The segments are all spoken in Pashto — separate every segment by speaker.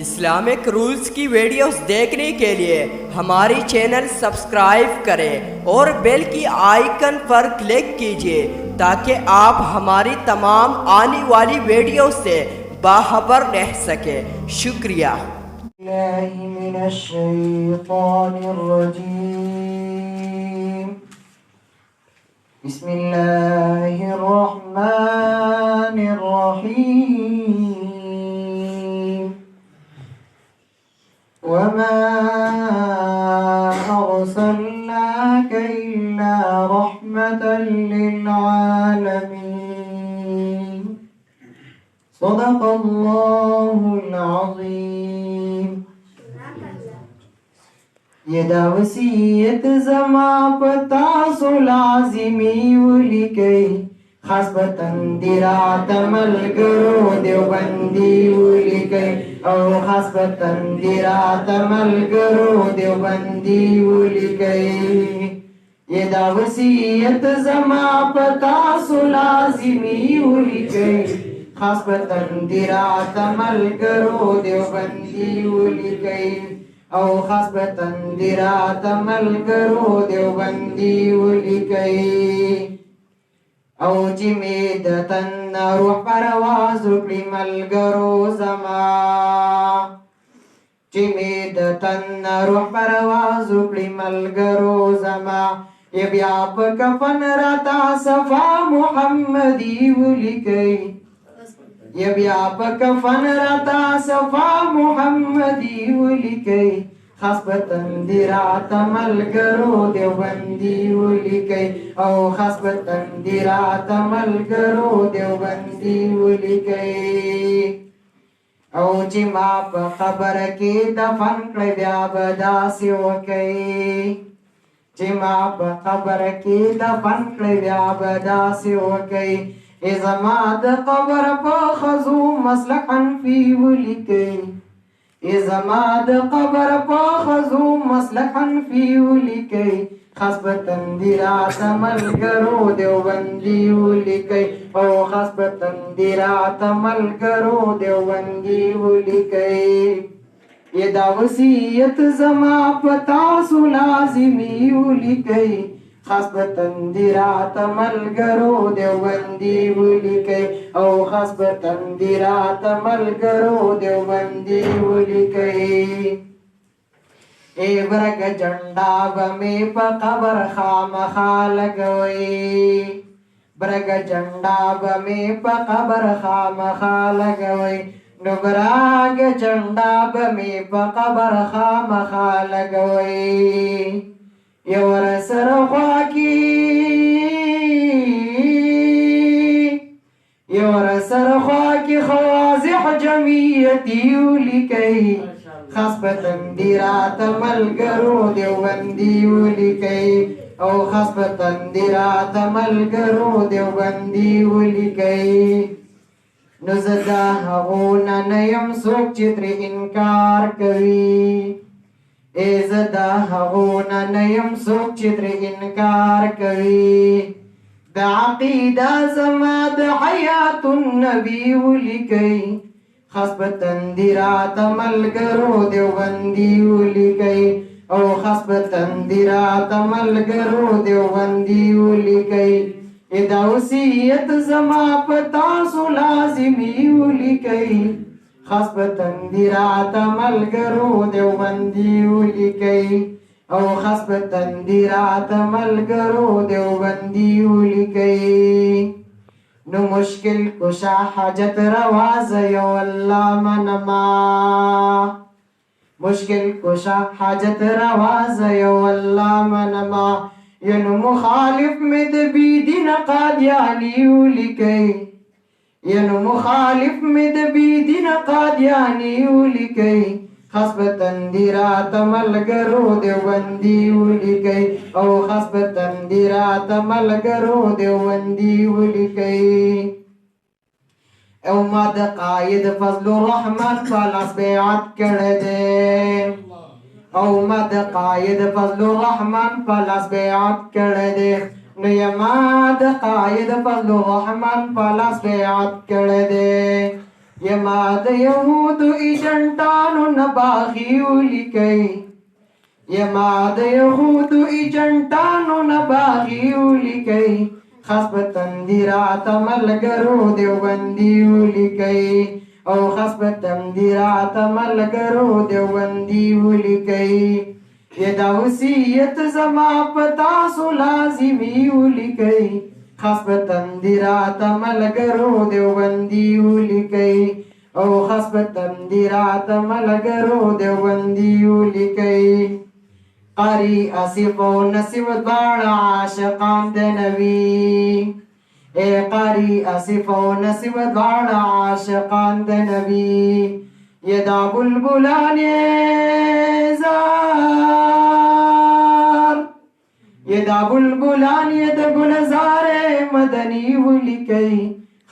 Speaker 1: اسلامک رولز کی ویڈیوز دیکھنے کے لیے ہماری چینل سبسکرائب کریں اور بیل کی آئیکن پر کلک کیجئے تاکہ آپ ہماری تمام آنے والی ویڈیوز سے باخبر رہ سکیں۔ شکریہ۔
Speaker 2: اللہ من الشیطان الرجیم، بسم اللہ الرحمن الرحیم، وما أرسلناك إلا رحمة للعالمين، صدق الله العظیم۔ یہ دا وصیت زما پتاسو لازمی ولیکئی، خاص بتندرات ملگرو دیوبندی ولیکئی، او خاص بتندرات ملگرو دیوبندی ولیکئی۔ یہ دا وصیت زما پتاسو لازمی ولیکئی، خاص بتندرات ملگرو دیوبندی ولیکئی، او خاص بتندرات ملگرو دیوبندی ولیکئی۔ او چی میدتن روح پرواز کلی ملگرو زما، چی میدتن روح پرواز کلی ملگرو زما، یہ بیا پا کفن راتا صفا محمدی ولیکئی، یہ بیا پا کفن راتا صفا محمدی ولیکئی، خاص بتندرات ملگرو دیوبندی ولیکئی، او خاص بتندرات ملگرو دیوبندی ولیکئی۔ او چی ما پا قبر کی دفن کلی بیا بداسی وکئی، چی ما پا قبر کی دفن کلی بیا بداسی وکئی، ازما دا قبر پا خزو مسلح حنفی ولیکئی، ازما دا قبر پا خزو مسلح حنفی ولیکئی، خاص بتندرات ملگرو دیوبندی ولیکئی، او خاص بتندرات ملگرو دیوبندی ولیکئی۔ یہ دا وصیت زما پتاسو لازمی ولیکئی، خاص بتندرات ملگرو دیوبندی ولیکئی، او خاص بتندرات ملگرو دیوبندی ولیکئی۔ اے برگ جنڈا بمی پا قبر خامخا لگوئی، برگ جنڈا بمی پا قبر خامخا لگوئی، نو برگ جنڈا بمی پا قبر خامخا لگوئی۔ یور سر خواکی، یور سر خواکی خوازح جمعیتی ولیکئی، خاص بتندرات ملگرو دیوبندی ولیکئی، او خاص بتندرات ملگرو دیوبندی ولیکئی۔ نزدہ ہغونا نیم سوک چتر انکار کوي، اے زدہ ہغونا نیم سوک چتر انکار کوي، دا عقیدہ زما دا حیات النبی ولیکئی، خاص بتندرات ملگرو دیوبندی ولیکئی، او خاص بتندرات ملگرو دیوبندی ولیکئی۔ یہ دا وصیت زما پتاسو لازمی ولیکئی، خاص بتندرات ملگرو دیوبندی ولیکئی، او خاص بتندرات ملگرو دیوبندی ولیکئی۔ نو مشکل کشا حاجت رواز یو اللہ منما، مشکل کشا حاجت رواز یو اللہ منما، ینو مخالف میں دبی دین قادیانی ولیکئی، ینو مخالف میں دبی دین قادیانی ولیکئی، خاص بتندرات ملگرو دیوبندی ولیکئی، او خاص بتندرات ملگرو دیوبندی ولیکئی۔ او ما دا قائد فضل الرحمن پالاس بیعت کردے، او ما دا قائد فضل الرحمن پالاس بیعت کردے، نو ما دا قائد فضل الرحمن پالاس بیعت کردے، یما د یهودو ایجنټانو نه باغي ولیکئ یما د یهودو ایجنټانو نه باغي ولیکئ خاص په تندیرات ملګرو دیوبندي ولیکئ او خاص په تندیرات ملګرو دیوبندي ولیکئ دا وصیت زما په تاسو لازمي ولیکئ خاص په تندیرات ملګرو دیوبندي ولیکئ او خاص په تندیرات ملګرو دیوبندي ولیکئ قاری آصف و نصیب دواړه عاشقان د نبی اے قاری آصف و نصیب دواړه عاشقان د نبی یدا بلبلان زار یدا بلبلان ید گلزار مدنی ولیکئ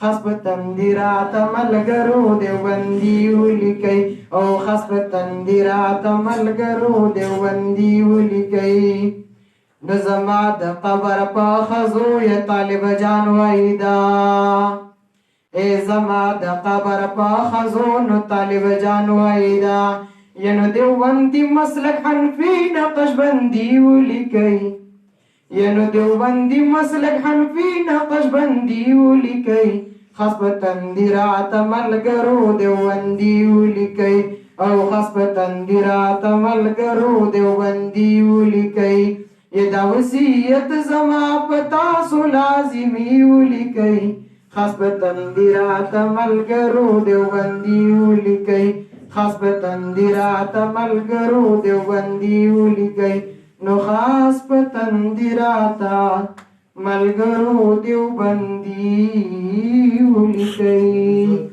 Speaker 2: خاص په تندیرات ملګرو دیوبندي ولیکئ او خاص په تندیرات ملګرو دیوبندي ولیکئ نو زما د قبر په خزو یا طالب جان وایدا اے زما د قبر په خزو نو طالب جان وایدا ینو دیوبندي مسلک حنفي نقشبندي ولیکئ ینو دیوبندي مسلک حنفي نقشبندي ولیکئ خاص په تندیرات ملګرو دیوبندي ولیکئ او خاص په تندیرات ملګرو دیوبندي ولیکئ دا وصیت زما په تاسو لازمي ولیکئ خاص په تندیرات ملګرو دیوبندي ولیکئ خاص په تندیرات ملګرو دیوبندي ولیکئ نو خاص په تندیراتا ملګرو دیوبندي ولیکئ